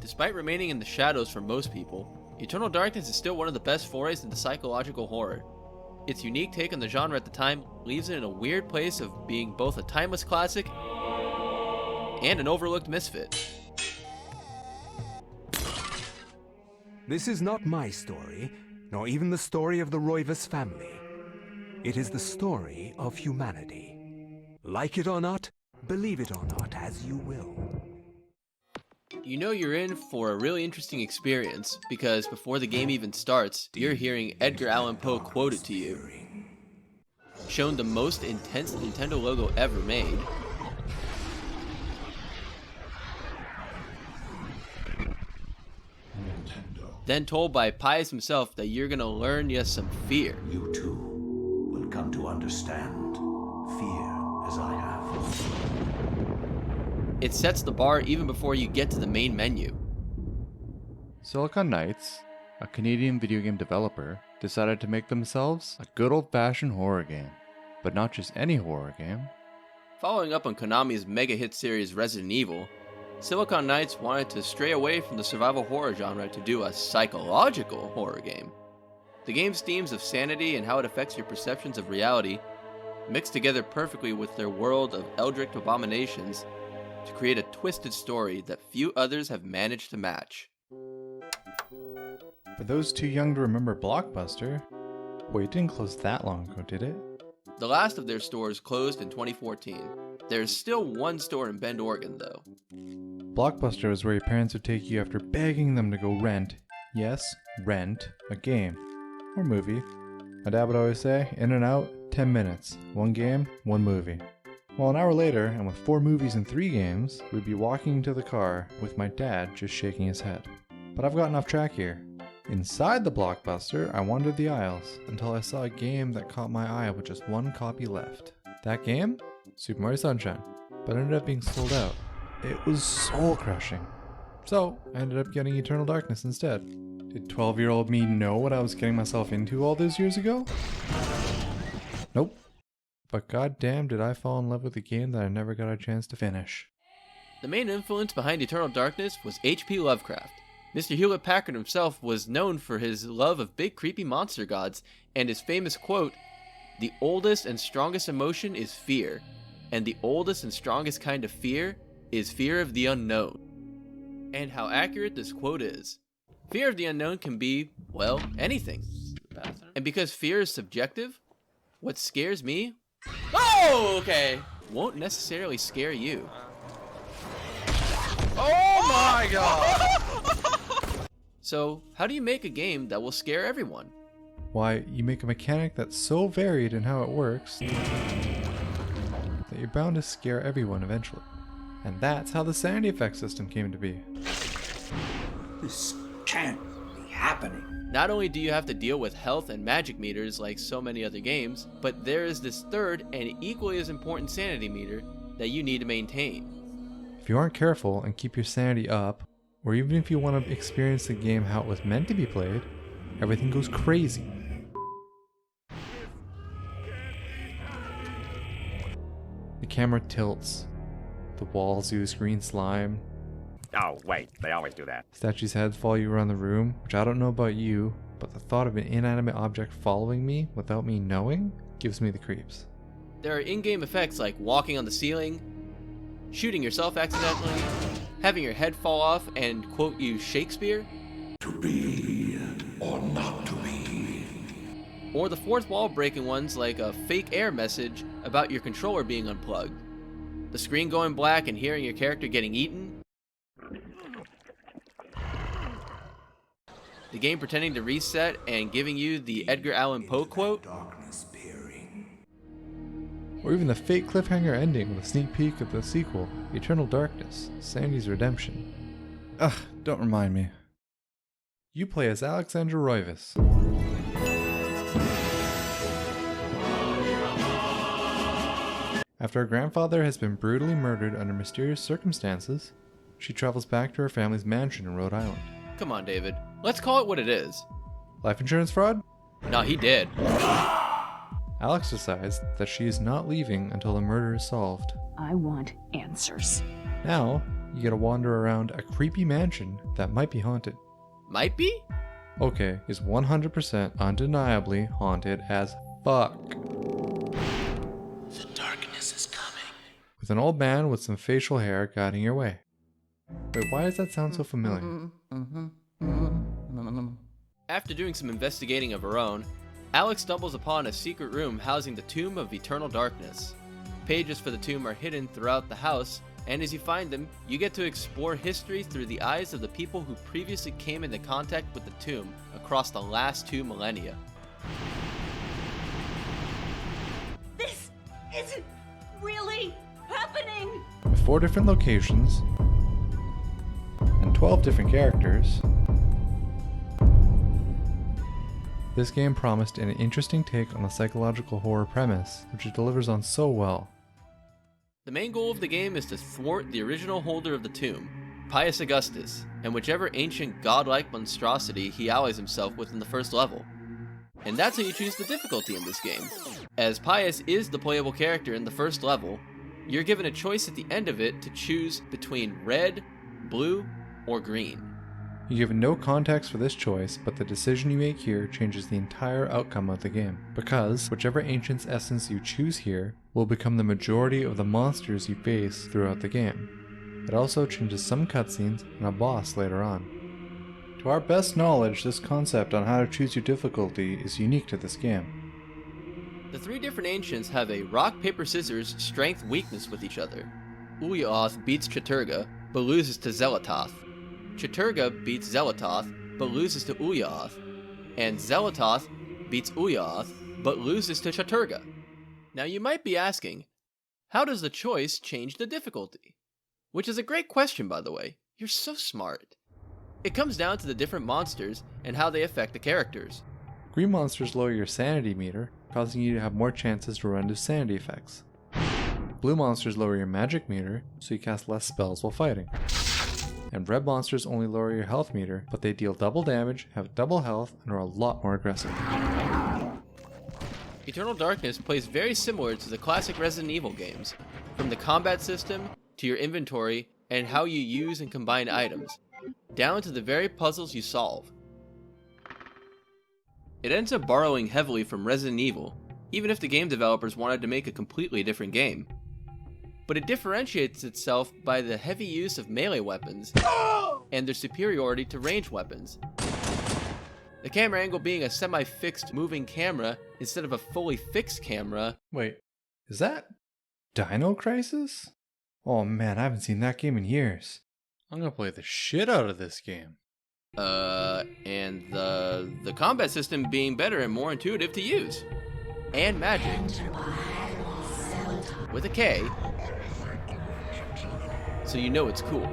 Despite remaining in the shadows for most people, Eternal Darkness is still one of the best forays into psychological horror. Its unique take on the genre at the time leaves it in a weird place of being both a timeless classic and an overlooked misfit. This is not my story, nor even the story of the Roivas family. It is the story of humanity. Like it or not, believe it or not, as you will. You know you're in for a really interesting experience, because before the game even starts, you're hearing Edgar Allan Poe quoted to you. Shown the most intense Nintendo logo ever made. Then told by Pius himself that you're gonna learn you some fear. You too will come to understand fear as I have. It sets the bar even before you get to the main menu. Silicon Knights, a Canadian video game developer, decided to make themselves a good old-fashioned horror game. But not just any horror game. Following up on Konami's mega hit series Resident Evil, Silicon Knights wanted to stray away from the survival horror genre to do a psychological horror game. The game's themes of sanity and how it affects your perceptions of reality mix together perfectly with their world of eldritch abominations to create a twisted story that few others have managed to match. For those too young to remember Blockbuster, wait, it didn't close that long ago, did it? The last of their stores closed in 2014. There's still one store in Bend, Oregon, though. Blockbuster was where your parents would take you after begging them to go rent, yes, rent, a game. Or movie. My dad would always say, in and out, 10 minutes. One game, one movie. Well, an hour later, and with 4 movies and 3 games, we'd be walking to the car with my dad just shaking his head. But I've gotten off track here. Inside the Blockbuster, I wandered the aisles until I saw a game that caught my eye with just 1 copy left. That game? Super Mario Sunshine. But it ended up being sold out. It was soul-crushing. So, I ended up getting Eternal Darkness instead. Did 12-year-old me know what I was getting myself into all those years ago? Nope. But goddamn did I fall in love with a game that I never got a chance to finish. The main influence behind Eternal Darkness was H.P. Lovecraft. Mr. Hewlett-Packard himself was known for his love of big creepy monster gods, and his famous quote, "The oldest and strongest emotion is fear, and the oldest and strongest kind of fear is fear of the unknown." And how accurate this quote is. Fear of the unknown can be, well, anything. And because fear is subjective, what scares me, okay, won't necessarily scare you. Oh my god! So, how do you make a game that will scare everyone? Why, you make a mechanic that's so varied in how it works that you're bound to scare everyone eventually. And that's how the Sanity effect system came to be. This can't be happening. Not only do you have to deal with health and magic meters like so many other games, but there is this third and equally as important sanity meter that you need to maintain. If you aren't careful and keep your sanity up, or even if you want to experience the game how it was meant to be played, everything goes crazy. The camera tilts, the walls ooze green slime, Oh, wait, they always do that. statues' heads follow you around the room, which I don't know about you, but the thought of an inanimate object following me without me knowing gives me the creeps. There are in-game effects like walking on the ceiling, shooting yourself accidentally, having your head fall off and, quote, use Shakespeare, To be or not to be. or the fourth wall breaking ones like a fake air message about your controller being unplugged, the screen going black and hearing your character getting eaten, the game pretending to reset and giving you the Edgar Allan Poe quote, Darkness peering. Or even the fake cliffhanger ending with a sneak peek of the sequel, Eternal Darkness, Sanity's Redemption. Ugh, don't remind me. You play as Alexandra Roivas. After her grandfather has been brutally murdered under mysterious circumstances, she travels back to her family's mansion in Rhode Island. Come on, David. Let's call it what it is. Life insurance fraud? No, he did. Alex decides that she is not leaving until the murder is solved. I want answers. Now, you get to wander around a creepy mansion that might be haunted. Might be? Okay, is 100% undeniably haunted as fuck. The darkness is coming. With an old man with some facial hair guiding your way. Wait, why does that sound so familiar? After doing some investigating of her own, Alex stumbles upon a secret room housing the Tomb of Eternal Darkness. Pages for the tomb are hidden throughout the house, and as you find them, you get to explore history through the eyes of the people who previously came into contact with the tomb across the last 2 millennia. This isn't really happening! With 4 different locations and 12 different characters, this game promised an interesting take on the psychological horror premise, which it delivers on so well. The main goal of the game is to thwart the original holder of the tomb, Pius Augustus, and whichever ancient godlike monstrosity he allies himself with in the first level. And that's how you choose the difficulty in this game. As Pius is the playable character in the first level, you're given a choice at the end of it to choose between red, blue, or green. You're given no context for this choice, but the decision you make here changes the entire outcome of the game, because whichever ancient's essence you choose here will become the majority of the monsters you face throughout the game. It also changes some cutscenes and a boss later on. To our best knowledge, this concept on how to choose your difficulty is unique to this game. The 3 different ancients have a rock, paper, scissors strength-weakness with each other. Ulyaoth beats Chattur'gha, but loses to Zelatoth. Chattur'gha beats Zelatoth, but loses to Ulyaoth. And Zelatoth beats Ulyaoth, but loses to Chattur'gha. Now you might be asking, how does the choice change the difficulty? Which is a great question, by the way. You're so smart. It comes down to the different monsters and how they affect the characters. Green monsters lower your sanity meter, causing you to have more chances to run into sanity effects. Blue monsters lower your magic meter, so you cast less spells while fighting. And red monsters only lower your health meter, but they deal double damage, have double health, and are a lot more aggressive. Eternal Darkness plays very similar to the classic Resident Evil games, from the combat system to your inventory and how you use and combine items, down to the very puzzles you solve. It ends up borrowing heavily from Resident Evil, even if the game developers wanted to make a completely different game. But it differentiates itself by the heavy use of melee weapons and their superiority to ranged weapons. The camera angle being a semi-fixed moving camera instead of a fully fixed camera. Wait, is that Dino Crisis? Oh man, I haven't seen that game in years. I'm gonna play the shit out of this game. And the combat system being better and more intuitive to use. And magic. With a K. So you know it's cool.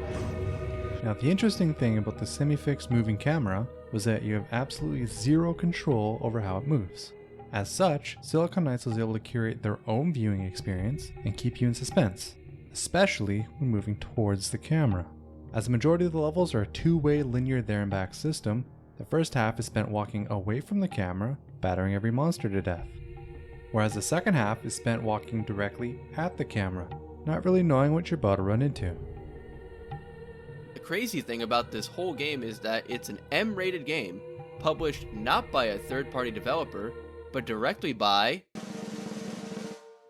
Now the interesting thing about the semi-fixed moving camera was that you have absolutely zero control over how it moves. As such, Silicon Knights was able to curate their own viewing experience and keep you in suspense, especially when moving towards the camera. As the majority of the levels are a 2-way linear there and back system, the first half is spent walking away from the camera, battering every monster to death. Whereas the second half is spent walking directly at the camera, not really knowing what you're about to run into. The crazy thing about this whole game is that it's an M-rated game, published not by a third-party developer, but directly by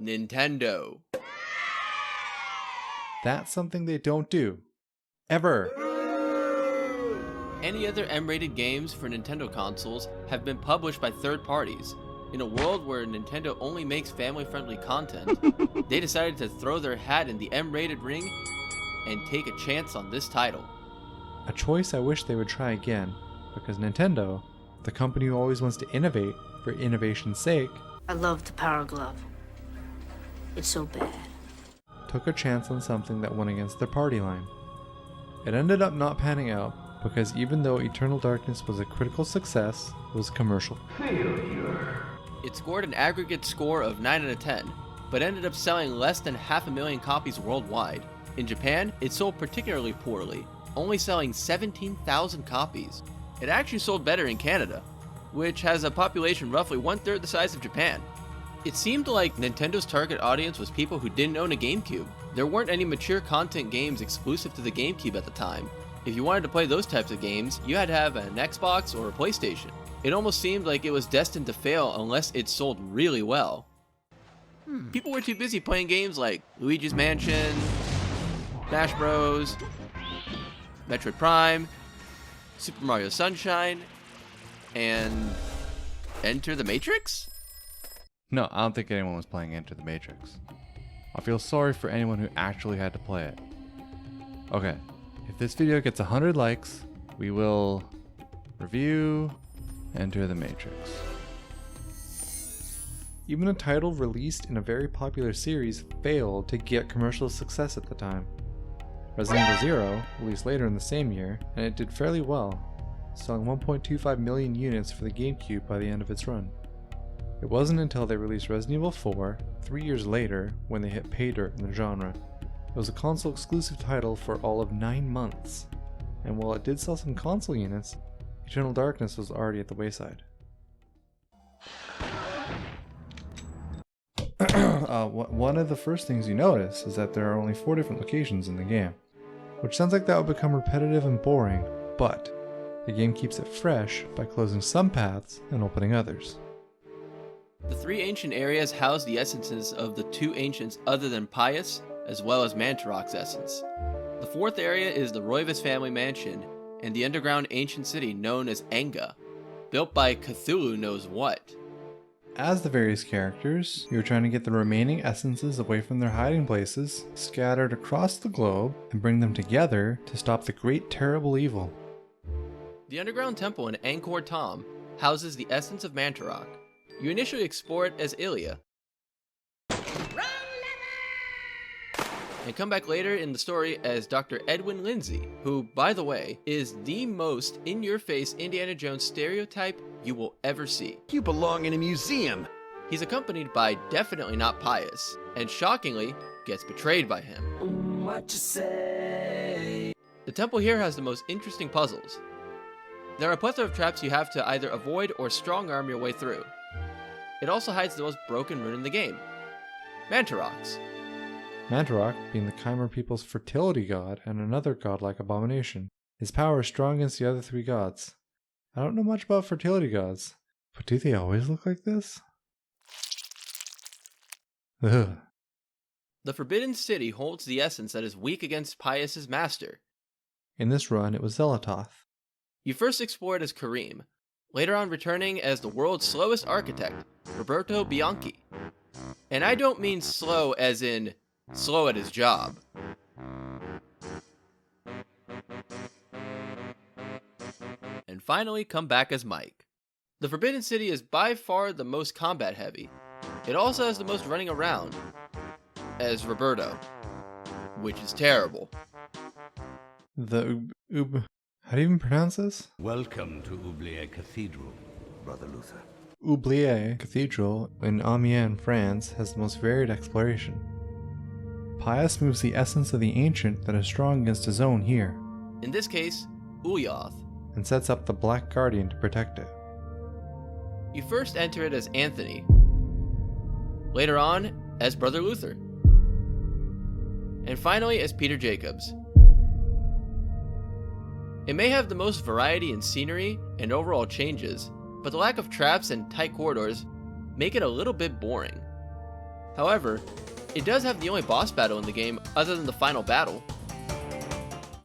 Nintendo. That's something they don't do. Ever. Any other M-rated games for Nintendo consoles have been published by third parties. In a world where Nintendo only makes family-friendly content, they decided to throw their hat in the M-rated ring and take a chance on this title. A choice I wish they would try again, because Nintendo, the company who always wants to innovate for innovation's sake, I love the Power Glove. It's so bad. took a chance on something that went against their party line. It ended up not panning out, because even though Eternal Darkness was a critical success, it was commercial. It scored an aggregate score of 9 out of 10, but ended up selling less than 500,000 copies worldwide. In Japan, it sold particularly poorly, only selling 17,000 copies. It actually sold better in Canada, which has a population roughly 1/3 the size of Japan. It seemed like Nintendo's target audience was people who didn't own a GameCube, There weren't any mature content games exclusive to the GameCube at the time. If you wanted to play those types of games, you had to have an Xbox or a PlayStation. It almost seemed like it was destined to fail unless it sold really well. People were too busy playing games like Luigi's Mansion, Smash Bros, Metroid Prime, Super Mario Sunshine, and Enter the Matrix? No, I don't think anyone was playing Enter the Matrix. I feel sorry for anyone who actually had to play it. Okay, if this video gets 100 likes, we will review Enter the Matrix. Even a title released in a very popular series failed to get commercial success at the time. Resident Evil 0 released later in the same year, and it did fairly well, selling 1.25 million units for the GameCube by the end of its run. It wasn't until they released Resident Evil 4, 3 years later, when they hit pay dirt in the genre. It was a console exclusive title for all of 9 months, and while it did sell some console units, Eternal Darkness was already at the wayside. One of the first things you notice is that there are only 4 different locations in the game, which sounds like that would become repetitive and boring, but the game keeps it fresh by closing some paths and opening others. The 3 ancient areas house the essences of the 2 ancients other than Pius, as well as Mantarok's essence. The 4th area is the Roivas family mansion and the underground ancient city known as Enga, built by Cthulhu knows what. As the various characters, you're trying to get the remaining essences away from their hiding places, scattered across the globe, and bring them together to stop the great terrible evil. The underground temple in Angkor Thom houses the essence of Mantarok. You initially explore it as Ilya, and come back later in the story as Dr. Edwin Lindsay, who, by the way, is the most in-your-face Indiana Jones stereotype you will ever see. You belong in a museum. He's accompanied by definitely not Pius, and shockingly, gets betrayed by him. What you say? The temple here has the most interesting puzzles. There are a plethora of traps you have to either avoid or strong-arm your way through. It also hides the most broken rune in the game, Mantaroks. Mantarok, being the Chimer people's fertility god and another godlike abomination, his power is strong against the other 3 gods. I don't know much about fertility gods, but do they always look like this? Ugh. The Forbidden City holds the essence that is weak against Pius's master. In this run, it was Zelatoth. You first explored as Kareem, later on returning as the world's slowest architect, Roberto Bianchi. And I don't mean slow as in slow at his job. And finally come back as Mike. The Forbidden City is by far the most combat heavy. It also has the most running around, as Roberto, which is terrible. The how do you even pronounce this? Welcome to Oubliette Cathedral, Brother Luther. Oubliette Cathedral in Amiens, France has the most varied exploration. Pius moves the essence of the ancient that is strong against his own here, In this case, Ulyaoth. and sets up the Black Guardian to protect it. You first enter it as Anthony, later on as Brother Luther, and finally as Peter Jacobs. It may have the most variety in scenery and overall changes, but the lack of traps and tight corridors make it a little bit boring. However, it does have the only boss battle in the game other than the final battle.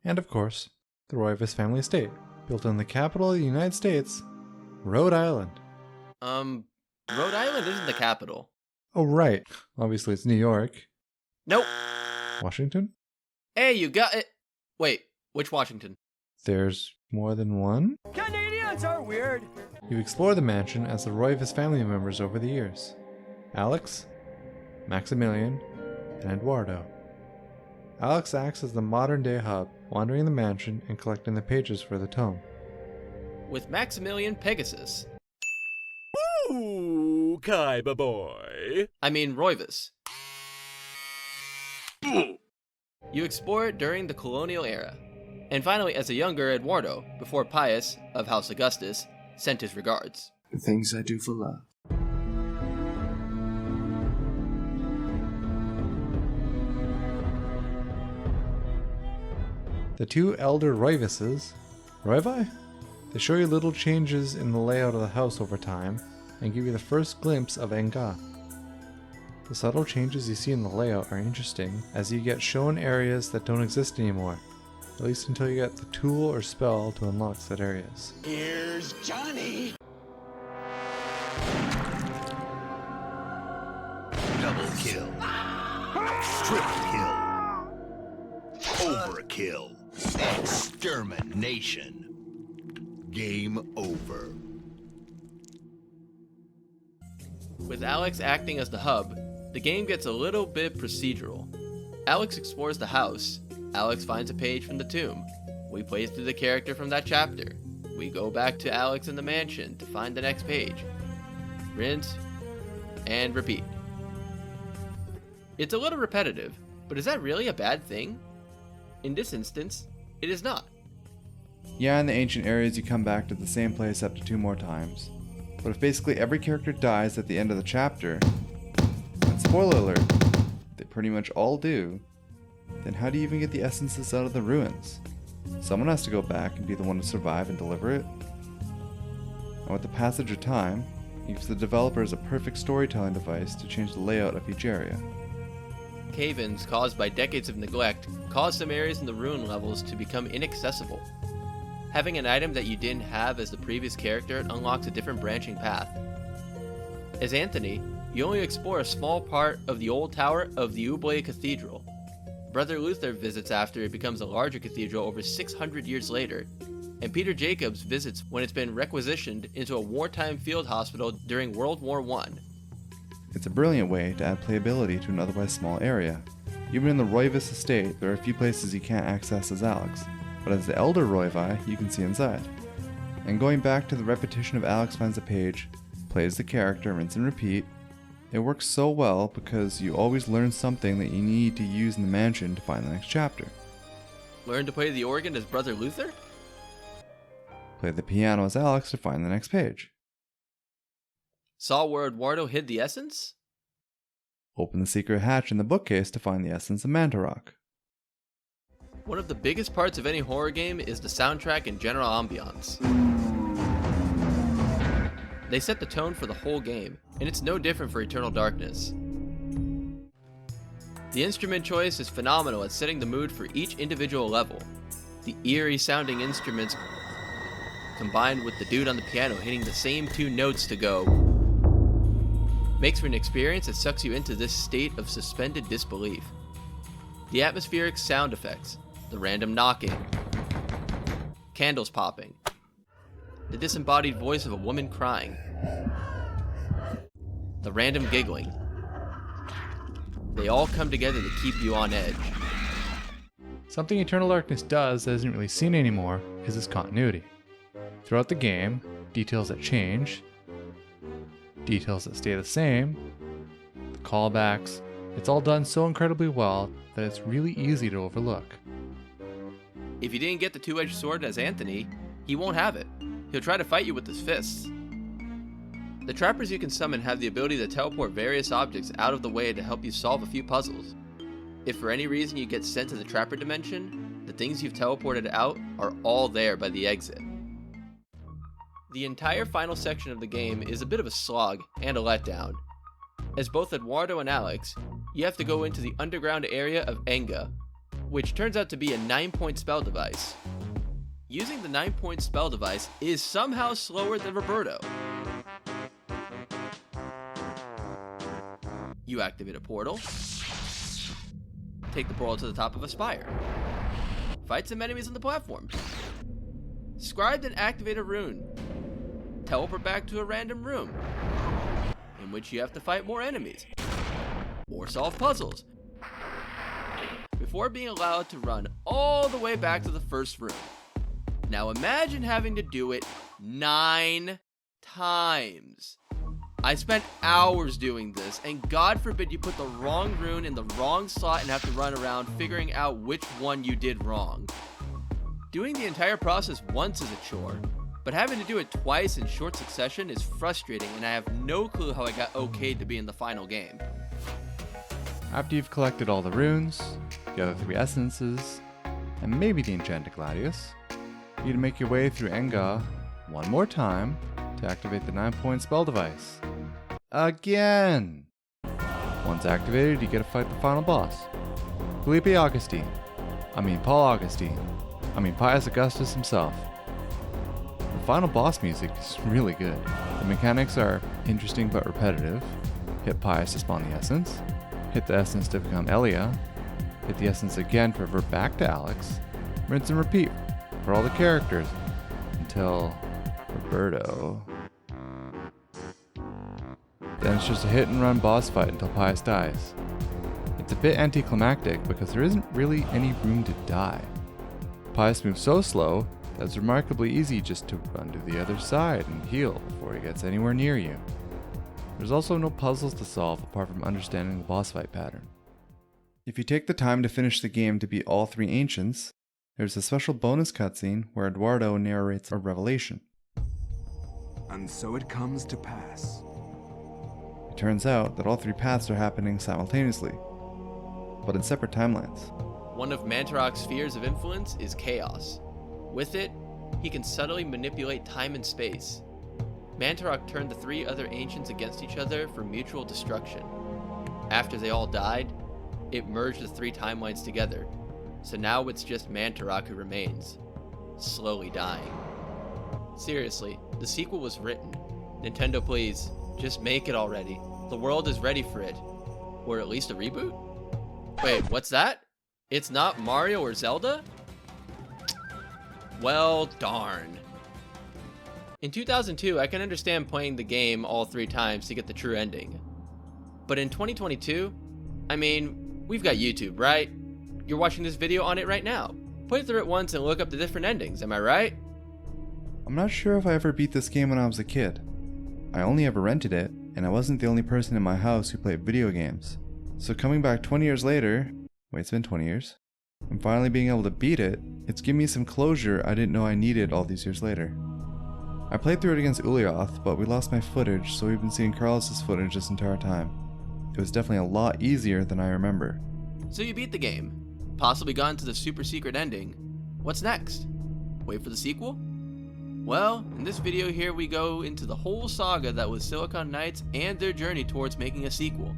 And of course, the Roivas family estate, built in the capital of the United States, Rhode Island. Rhode Island isn't the capital. Oh right, obviously it's New York. Nope. Washington? Hey, you got it. Wait, which Washington? There's more than one? Canadians are weird. You explore the mansion as the Roivas family members over the years. Alex, Maximilian, and Eduardo. Alex acts as the modern-day hub, wandering the mansion and collecting the pages for the tome. With Maximilian Pegasus. Ooh, Kaiba boy. I mean Roivas. You explore it during the colonial era. And finally as a younger Eduardo, before Pius, of House Augustus, sent his regards. The things I do for love. The two elder Roivises, Roivi? They show you little changes in the layout of the house over time and give you the first glimpse of Enga. The subtle changes you see in the layout are interesting as you get shown areas that don't exist anymore, at least until you get the tool or spell to unlock said areas. Here's Johnny. Double kill. Triple kill. Overkill. Extermination. Game over. With Alex acting as the hub, the game gets a little bit procedural. Alex explores the house. Alex finds a page from the tomb. We play through the character from that chapter. We go back to Alex in the mansion to find the next page. Rinse and repeat. It's a little repetitive, but is that really a bad thing? In this instance, it is not. Yeah, in the ancient areas you come back to the same place up to 2 more times. But if basically every character dies at the end of the chapter, and spoiler alert, they pretty much all do, then how do you even get the essences out of the ruins? Someone has to go back and be the one to survive and deliver it. And with the passage of time, it gives the developers a perfect storytelling device to change the layout of each area. Cave-ins caused by decades of neglect cause some areas in the ruin levels to become inaccessible. Having an item that you didn't have as the previous character unlocks a different branching path. As Anthony, you only explore a small part of the old tower of the Ublay Cathedral. Brother Luther visits after it becomes a larger cathedral over 600 years later, and Peter Jacobs visits when it's been requisitioned into a wartime field hospital during World War I. It's a brilliant way to add playability to an otherwise small area. Even in the Roivis estate, there are a few places you can't access as Alex, but as the Elder Roivi, you can see inside. And going back to the repetition of Alex finds a page, plays the character, rinse and repeat, it works so well because you always learn something that you need to use in the mansion to find the next chapter. Learn to play the organ as Brother Luther? Play the piano as Alex to find the next page. Saw where Eduardo hid the essence? Open the secret hatch in the bookcase to find the essence of Mantarok. One of the biggest parts of any horror game is the soundtrack and general ambiance. They set the tone for the whole game, and it's no different for Eternal Darkness. The instrument choice is phenomenal at setting the mood for each individual level. The eerie sounding instruments combined with the dude on the piano hitting the same 2 notes to go makes for an experience that sucks you into this state of suspended disbelief. The atmospheric sound effects, the random knocking, candles popping, the disembodied voice of a woman crying, the random giggling, they all come together to keep you on edge. Something Eternal Darkness does that isn't really seen anymore is its continuity. Throughout the game, details that change, details that stay the same, the callbacks, it's all done so incredibly well that it's really easy to overlook. If you didn't get the 2-edged sword as Anthony, he won't have it. He'll try to fight you with his fists. The trappers you can summon have the ability to teleport various objects out of the way to help you solve a few puzzles. If for any reason you get sent to the trapper dimension, the things you've teleported out are all there by the exit. The entire final section of the game is a bit of a slog and a letdown. As both Eduardo and Alex, you have to go into the underground area of Enga, which turns out to be a 9-point spell device. Using the 9-point spell device is somehow slower than Roberto. You activate a portal, take the portal to the top of a spire, fight some enemies on the platform, scribe and activate a rune, teleport back to a random room, in which you have to fight more enemies, or solve puzzles, before being allowed to run all the way back to the first room. Now imagine having to do it 9 times. I spent hours doing this, and God forbid you put the wrong rune in the wrong slot and have to run around figuring out which one you did wrong. Doing the entire process once is a chore, but having to do it twice in short succession is frustrating, and I have no clue how I got okayed to be in the final game. After you've collected all the runes, the other 3 essences, and maybe the Enchanted Gladius, you need to make your way through Enga one more time to activate the 9-point spell device. Again! Once activated, you get to fight the final boss. Paul Augustine. Pius Augustus himself. The final boss music is really good. The mechanics are interesting but repetitive. Hit Pius to spawn the essence. Hit the essence to become Elia. Hit the essence again to revert back to Alex. Rinse and repeat for all the characters until Roberto. Then it's just a hit and run boss fight until Pius dies. It's a bit anticlimactic because there isn't really any room to die. Pius moves so slow that it's remarkably easy just to run to the other side and heal before he gets anywhere near you. There's also no puzzles to solve apart from understanding the boss fight pattern. If you take the time to finish the game to beat all 3 ancients, there's a special bonus cutscene where Eduardo narrates a revelation. And so it comes to pass. It turns out that all 3 paths are happening simultaneously, but in separate timelines. One of Mantarok's spheres of influence is chaos. With it, he can subtly manipulate time and space. Mantarok turned the 3 other ancients against each other for mutual destruction. After they all died, it merged the 3 timelines together, so now it's just Mantarok who remains, slowly dying. Seriously, the sequel was written. Nintendo, please, just make it already. The world is ready for it. Or at least a reboot? Wait, what's that? It's not Mario or Zelda? Well, darn. In 2002, I can understand playing the game all 3 times to get the true ending. But in 2022, we've got YouTube, right? You're watching this video on it right now. Play through it once and look up the different endings, am I right? I'm not sure if I ever beat this game when I was a kid. I only ever rented it, and I wasn't the only person in my house who played video games. So coming back 20 years later, wait, it's been 20 years, and finally being able to beat it, it's given me some closure I didn't know I needed all these years later. I played through it against Ulyaoth, but we lost my footage, so we've been seeing Carlos's footage this entire time. It was definitely a lot easier than I remember. So you beat the game, possibly gone to the super secret ending. What's next? Wait for the sequel? Well, in this video here we go into the whole saga that was Silicon Knights and their journey towards making a sequel.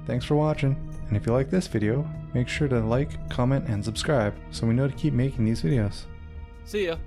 Thanks for watching, and if you like this video, make sure to like, comment, and subscribe so we know to keep making these videos. See ya!